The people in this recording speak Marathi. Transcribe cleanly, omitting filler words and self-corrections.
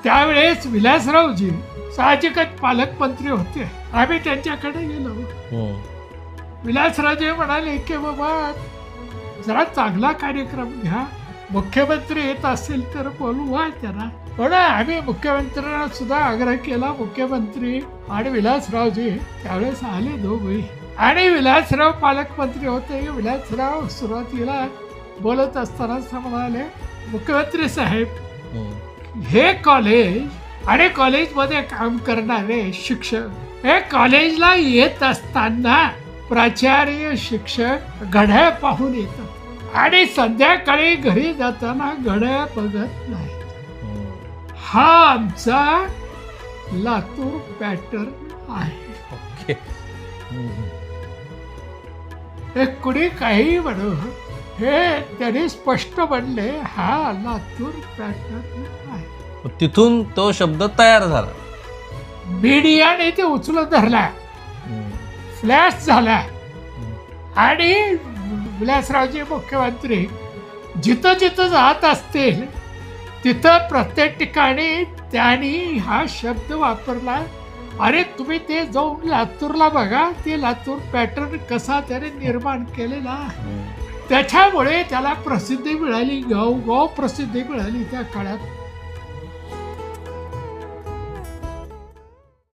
त्यावेळेस विलासरावजी साहजिकच पालकमंत्री होते. आम्ही त्यांच्याकडे गेलो. विलासरावजी म्हणाले की बाबा जरा चांगला कार्यक्रम घ्या, मुख्यमंत्री येत असेल तर बोलवा त्यांना. म्हणून आम्ही मुख्यमंत्र्यांना सुद्धा आग्रह केला. मुख्यमंत्री आणि विलासरावजी त्यावेळेस आले दोघे. आणि विलासराव पालकमंत्री होते. विलासराव सुरुवातीला बोलत असताना म्हणाले, मुख्यमंत्री साहेब हे कॉलेज आणि कॉलेजमध्ये काम करणारे शिक्षक हे कॉलेजला येत असताना प्राचार्य शिक्षक घड्याळ पाहून येतात आणि संध्याकाळी घरी जाताना घड्याळ बघत नाही. हा आमचा लातूर पॅटर्न आहे. हे कुणी काही म्हणू, हे त्यांनी स्पष्ट म्हणले, हा लातूर पॅटर्न आहे. तिथून तो शब्द तयार झाला. मीडियाने ते उचलून धरला, फ्लॅश झाला. आणि विलासरावजी मुख्यमंत्री जिथं जिथं जात असतील तिथं प्रत्येक ठिकाणी त्यांनी हा शब्द वापरला. अरे तुम्ही ते जाऊन लातूरला बघा, ते लातूर पॅटर्न कसा त्याने निर्माण केलेला आहे. त्याच्यामुळे त्याला प्रसिद्धी मिळाली, गाव प्रसिद्धी मिळाली त्या काळात.